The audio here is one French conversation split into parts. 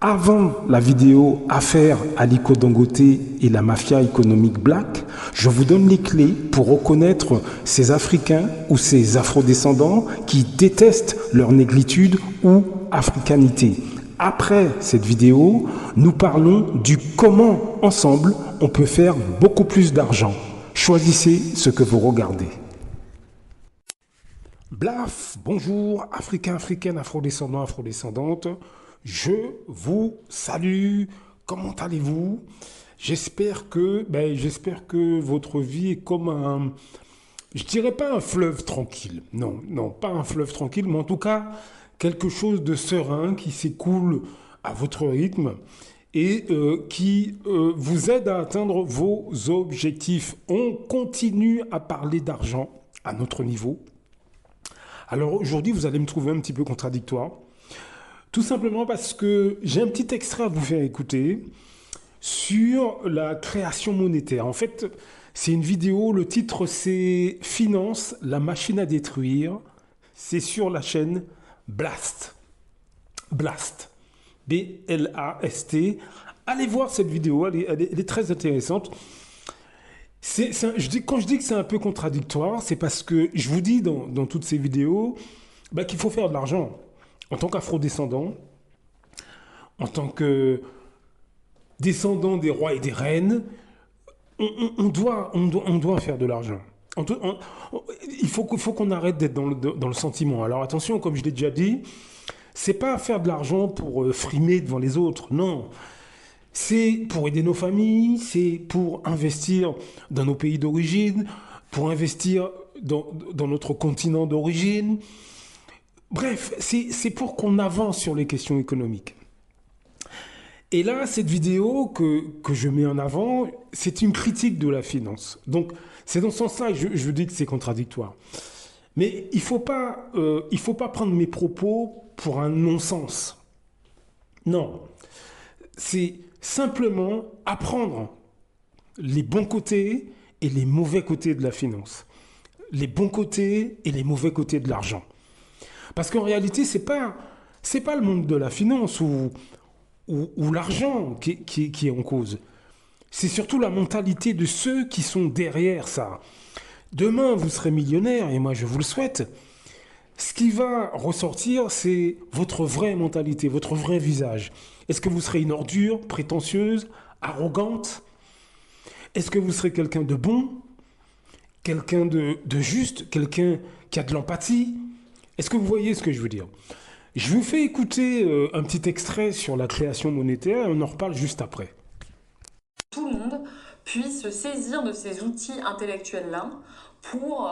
Avant la vidéo Affaire Aliko Dangote et la mafia économique black, je vous donne les clés pour reconnaître ces Africains ou ces Afrodescendants qui détestent leur négritude ou africanité. Après cette vidéo, nous parlons du comment ensemble on peut faire beaucoup plus d'argent. Choisissez ce que vous regardez. Blaf, bonjour, Africains, Africaines, Afrodescendants, Afrodescendantes. Je vous salue. Comment allez-vous? J'espère que votre vie est comme je dirais pas un fleuve tranquille. Non, non, pas un fleuve tranquille, mais en tout cas quelque chose de serein qui s'écoule à votre rythme et qui vous aide à atteindre vos objectifs. On continue à parler d'argent à notre niveau. Alors aujourd'hui, vous allez me trouver un petit peu contradictoire. Tout simplement parce que j'ai un petit extrait à vous faire écouter sur la création monétaire. En fait, c'est une vidéo, le titre c'est Finance, la machine à détruire. C'est sur la chaîne Blast. Blast. B-L-A-S-T. Allez voir cette vidéo, elle est très intéressante. Quand je dis que c'est un peu contradictoire, c'est parce que je vous dis dans toutes ces vidéos qu'il faut faire de l'argent. En tant qu'afro-descendant, en tant que descendant des rois et des reines, on doit faire de l'argent. Il faut qu'on arrête d'être dans le sentiment. Alors attention, comme je l'ai déjà dit, c'est pas faire de l'argent pour frimer devant les autres, non. C'est pour aider nos familles, c'est pour investir dans nos pays d'origine, pour investir dans notre continent d'origine. Bref, c'est pour qu'on avance sur les questions économiques. Et là, cette vidéo que je mets en avant, c'est une critique de la finance. Donc, c'est dans ce sens-là que je dis que c'est contradictoire. Mais il faut pas prendre mes propos pour un non-sens. Non, c'est simplement apprendre les bons côtés et les mauvais côtés de la finance. Les bons côtés et les mauvais côtés de l'argent. Parce qu'en réalité, c'est pas le monde de la finance ou l'argent qui est en cause. C'est surtout la mentalité de ceux qui sont derrière ça. Demain, vous serez millionnaire, et moi je vous le souhaite. Ce qui va ressortir, c'est votre vraie mentalité, votre vrai visage. Est-ce que vous serez une ordure, prétentieuse, arrogante? Est-ce que vous serez quelqu'un de bon? Quelqu'un de juste? Quelqu'un qui a de l'empathie? Est-ce que vous voyez ce que je veux dire? Je vous fais écouter un petit extrait sur la création monétaire et on en reparle juste après. Tout le monde puisse se saisir de ces outils intellectuels-là pour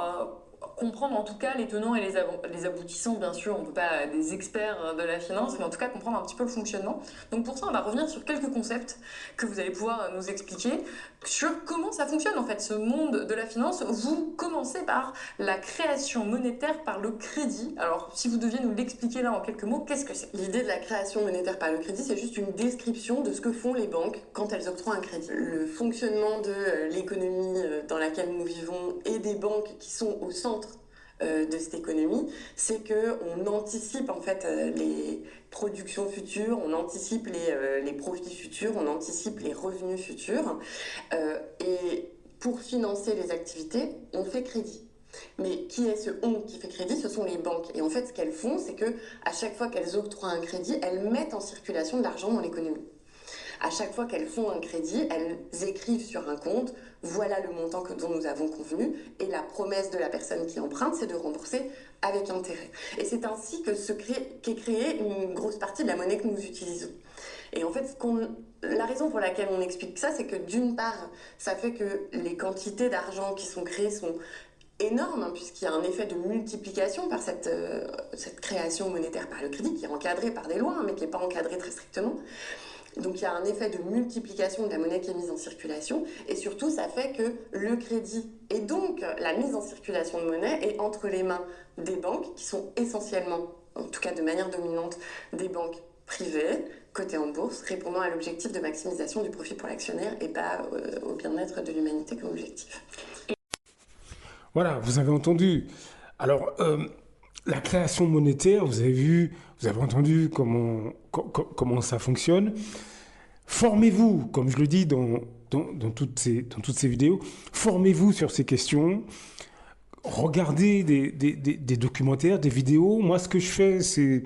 comprendre en tout cas les tenants et les aboutissants. Bien sûr, on ne peut pas être des experts de la finance, mais en tout cas comprendre un petit peu le fonctionnement. Donc pour ça, on va revenir sur quelques concepts que vous allez pouvoir nous expliquer sur comment ça fonctionne en fait, ce monde de la finance. Vous commencez par la création monétaire par le crédit. Alors si vous deviez nous l'expliquer là en quelques mots, qu'est-ce que c'est? L'idée de la création monétaire par le crédit, c'est juste une description de ce que font les banques quand elles octroient un crédit. Le fonctionnement de l'économie dans laquelle nous vivons et des banques qui sont au centre de cette économie, c'est qu'on anticipe en fait les productions futures, on anticipe les profits futurs, on anticipe les revenus futurs et pour financer les activités, on fait crédit. Mais qui est ce on qui fait crédit? Ce sont les banques. Et en fait, ce qu'elles font, c'est que à chaque fois qu'elles octroient un crédit, elles mettent en circulation de l'argent dans l'économie. À chaque fois qu'elles font un crédit, elles écrivent sur un compte, voilà le montant dont nous avons convenu, et la promesse de la personne qui emprunte, c'est de rembourser avec intérêt. Et c'est ainsi qu'est créée une grosse partie de la monnaie que nous utilisons. Et en fait, la raison pour laquelle on explique ça, c'est que d'une part, ça fait que les quantités d'argent qui sont créées sont énorme, puisqu'il y a un effet de multiplication par cette création monétaire par le crédit, qui est encadrée par des lois, mais qui n'est pas encadrée très strictement. Donc il y a un effet de multiplication de la monnaie qui est mise en circulation, et surtout ça fait que le crédit et donc la mise en circulation de monnaie est entre les mains des banques, qui sont essentiellement, en tout cas de manière dominante, des banques privées, cotées en bourse, répondant à l'objectif de maximisation du profit pour l'actionnaire et pas au bien-être de l'humanité comme objectif. Voilà, vous avez entendu. Alors, la création monétaire, vous avez vu, vous avez entendu comment ça fonctionne. Formez-vous, comme je le dis dans toutes ces vidéos, formez-vous sur ces questions. Regardez des documentaires, des vidéos. Moi, ce que je fais, c'est,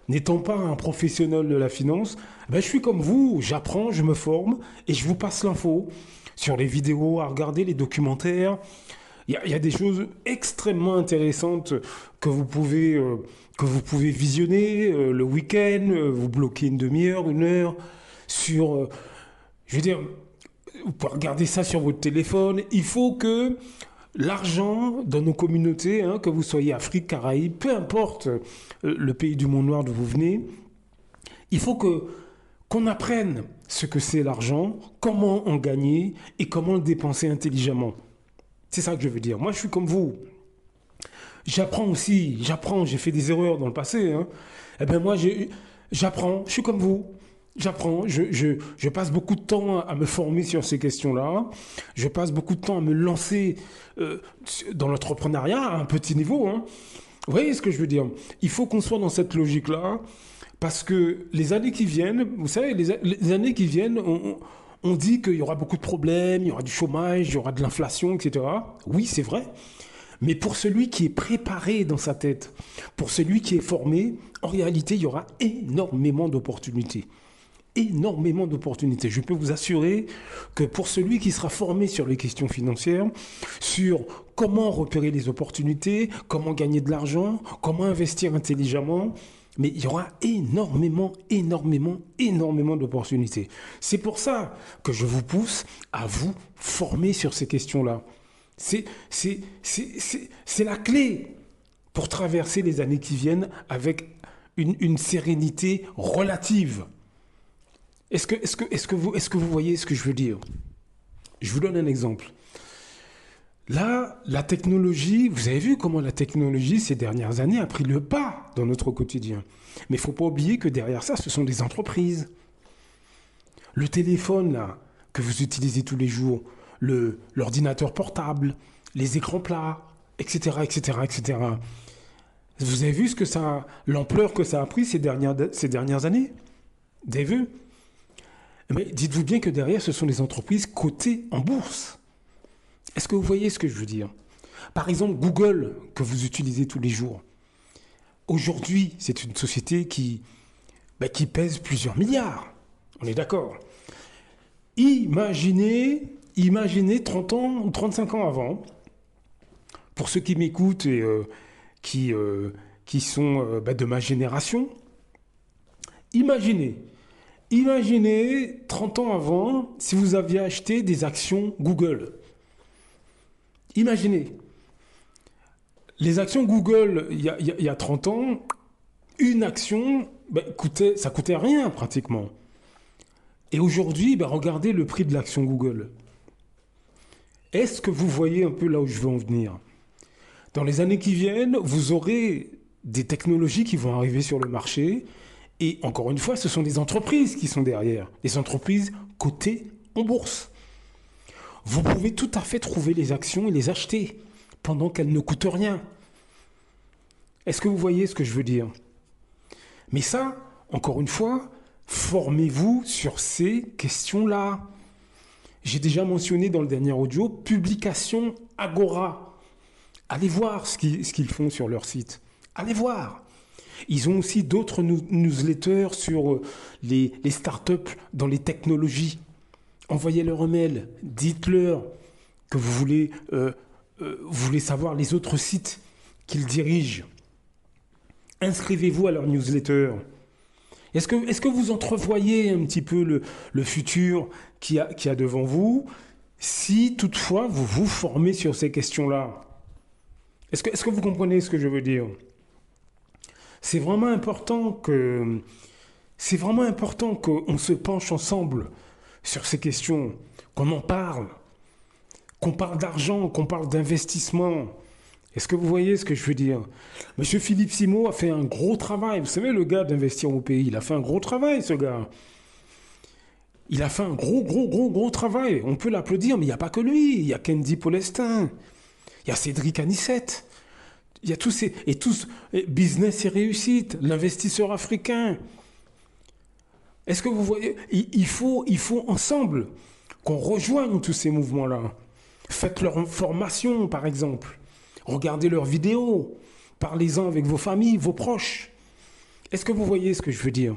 n'étant pas un professionnel de la finance, ben, je suis comme vous, j'apprends, je me forme et je vous passe l'info sur les vidéos à regarder, les documentaires. Il y a des choses extrêmement intéressantes que vous pouvez visionner le week-end, vous bloquez une demi-heure, une heure sur... je veux dire, vous pouvez regarder ça sur votre téléphone. Il faut que l'argent dans nos communautés, hein, que vous soyez Afrique, Caraïbes, peu importe le pays du monde noir d'où vous venez, il faut qu'on apprenne ce que c'est l'argent, comment en gagner et comment le dépenser intelligemment. C'est ça que je veux dire. Moi, je suis comme vous. J'apprends aussi, j'ai fait des erreurs dans le passé. Hein. Eh bien, moi, j'apprends, je suis comme vous. J'apprends, je passe beaucoup de temps à me former sur ces questions-là. Je passe beaucoup de temps à me lancer dans l'entrepreneuriat à un petit niveau. Hein. Vous voyez ce que je veux dire? Il faut qu'on soit dans cette logique-là parce que les années qui viennent, vous savez, les années qui viennent, on dit qu'il y aura beaucoup de problèmes, il y aura du chômage, il y aura de l'inflation, etc. Oui, c'est vrai. Mais pour celui qui est préparé dans sa tête, pour celui qui est formé, en réalité, il y aura énormément d'opportunités. Énormément d'opportunités. Je peux vous assurer que pour celui qui sera formé sur les questions financières, sur comment repérer les opportunités, comment gagner de l'argent, comment investir intelligemment, mais il y aura énormément d'opportunités. C'est pour ça que je vous pousse à vous former sur ces questions-là. C'est la clé pour traverser les années qui viennent avec une sérénité relative. Est-ce que vous voyez ce que je veux dire? Je vous donne un exemple. Là, la technologie, vous avez vu comment la technologie, ces dernières années, a pris le pas dans notre quotidien. Mais il ne faut pas oublier que derrière ça, ce sont des entreprises. Le téléphone, là, que vous utilisez tous les jours, l'ordinateur portable, les écrans plats, etc., etc., etc. Vous avez vu l'ampleur que ça a pris ces dernières années? Vous avez vu? Mais dites-vous bien que derrière, ce sont des entreprises cotées en bourse. Est-ce que vous voyez ce que je veux dire? Par exemple, Google, que vous utilisez tous les jours. Aujourd'hui, c'est une société qui pèse plusieurs milliards. On est d'accord. Imaginez 30 ans ou 35 ans avant, pour ceux qui m'écoutent et qui sont de ma génération, imaginez 30 ans avant si vous aviez acheté des actions Google. Imaginez. Les actions Google, il y a 30 ans, une action, ça coûtait rien pratiquement. Et aujourd'hui, regardez le prix de l'action Google. Est-ce que vous voyez un peu là où je veux en venir? Dans les années qui viennent, vous aurez des technologies qui vont arriver sur le marché. Et encore une fois, ce sont des entreprises qui sont derrière. Des entreprises cotées en bourse. Vous pouvez tout à fait trouver les actions et les acheter pendant qu'elles ne coûtent rien. Est-ce que vous voyez ce que je veux dire? Mais ça, encore une fois, formez-vous sur ces questions-là. J'ai déjà mentionné dans le dernier audio, publication Agora. Allez voir ce qu'ils font sur leur site. Allez voir. Ils ont aussi d'autres newsletters sur les startups dans les technologies. Envoyez-leur un mail. Dites-leur que vous voulez savoir les autres sites qu'ils dirigent. Inscrivez-vous à leur newsletter. Est-ce que vous entrevoyez un petit peu le futur qu'il y a devant vous si toutefois vous vous formez sur ces questions-là? Est-ce que vous comprenez ce que je veux dire? C'est vraiment important qu'on se penche ensemble sur ces questions, qu'on en parle, qu'on parle d'argent, qu'on parle d'investissement. Est-ce que vous voyez ce que je veux dire? Monsieur Philippe Simon a fait un gros travail. Vous savez, le gars d'Investir au pays, il a fait un gros travail, ce gars. Il a fait un gros travail. On peut l'applaudir, mais il n'y a pas que lui. Il y a Candy Polestin. Il y a Cédric Anissette. Il y a tous ces... Et tous... Business et réussite, l'investisseur africain. Est-ce que vous voyez? Il faut ensemble qu'on rejoigne tous ces mouvements-là. Faites leur formation, par exemple. Regardez leurs vidéos. Parlez-en avec vos familles, vos proches. Est-ce que vous voyez ce que je veux dire?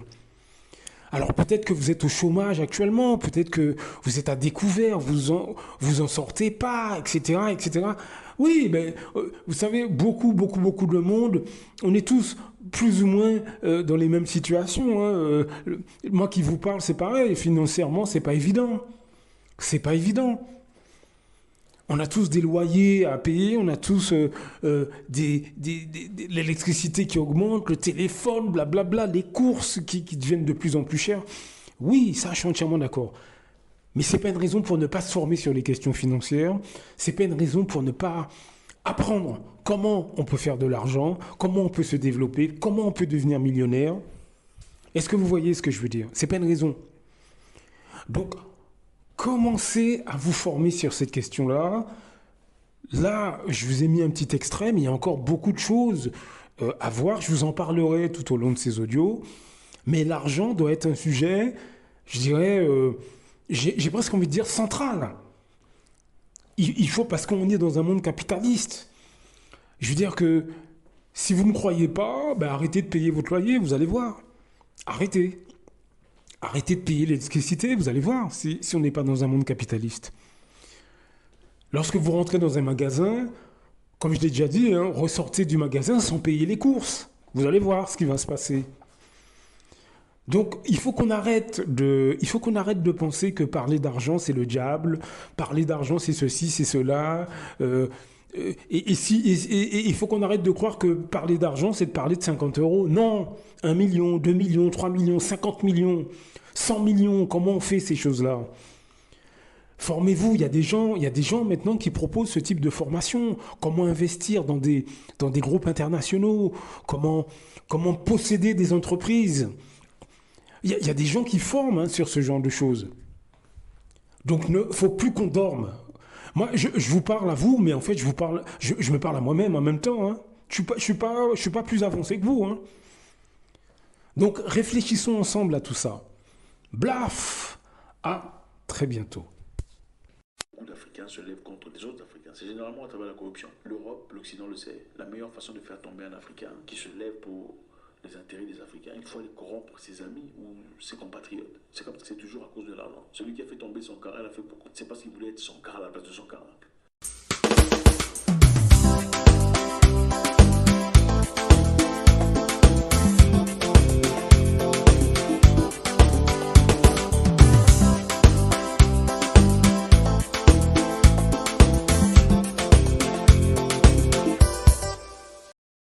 Alors peut-être que vous êtes au chômage actuellement, peut-être que vous êtes à découvert, vous en sortez pas, etc., etc. Oui, mais vous savez, beaucoup de monde, on est tous plus ou moins dans les mêmes situations. Hein. Moi qui vous parle, c'est pareil. Financièrement, c'est pas évident. C'est pas évident. On a tous des loyers à payer, on a tous l'électricité qui augmente, le téléphone, blablabla, les courses qui deviennent de plus en plus chères. Oui, ça, je suis entièrement d'accord. Mais ce n'est pas une raison pour ne pas se former sur les questions financières. Ce n'est pas une raison pour ne pas apprendre comment on peut faire de l'argent, comment on peut se développer, comment on peut devenir millionnaire. Est-ce que vous voyez ce que je veux dire? Ce n'est pas une raison. Donc, commencez à vous former sur cette question-là. Là, je vous ai mis un petit extrait, mais il y a encore beaucoup de choses à voir. Je vous en parlerai tout au long de ces audios. Mais l'argent doit être un sujet, je dirais, j'ai presque envie de dire central. Il faut, parce qu'on est dans un monde capitaliste. Je veux dire que si vous ne croyez pas, ben arrêtez de payer votre loyer, vous allez voir. Arrêtez. Arrêtez de payer l'électricité, vous allez voir, si on n'est pas dans un monde capitaliste. Lorsque vous rentrez dans un magasin, comme je l'ai déjà dit, hein, ressortez du magasin sans payer les courses. Vous allez voir ce qui va se passer. Donc, il faut qu'on arrête de penser que parler d'argent, c'est le diable, parler d'argent, c'est ceci, c'est cela. Et il faut qu'on arrête de croire que parler d'argent, c'est de parler de 50 euros. Non, 1 million, 2 millions, 3 millions, 50 millions, 100 millions, comment on fait ces choses-là? Formez-vous, il y a des gens maintenant qui proposent ce type de formation. Comment investir dans des groupes internationaux, comment posséder des entreprises. Il y a des gens qui forment sur ce genre de choses. Donc, il ne faut plus qu'on dorme. Moi, je vous parle à vous, mais en fait, je me parle à moi-même en même temps. Hein. Je suis pas plus avancé que vous. Hein. Donc, réfléchissons ensemble à tout ça. Blaf! À très bientôt. Beaucoup d'Africains se lèvent contre des autres Africains. C'est généralement à travers la corruption. L'Europe, l'Occident le sait. La meilleure façon de faire tomber un Africain qui se lève pour les intérêts des Africains, il faut aller corrompre ses amis ou ses compatriotes. C'est comme ça, c'est toujours à cause de l'argent. Celui qui a fait tomber son car, il a fait pourquoi? C'est parce qu'il voulait être son car à la place de son car.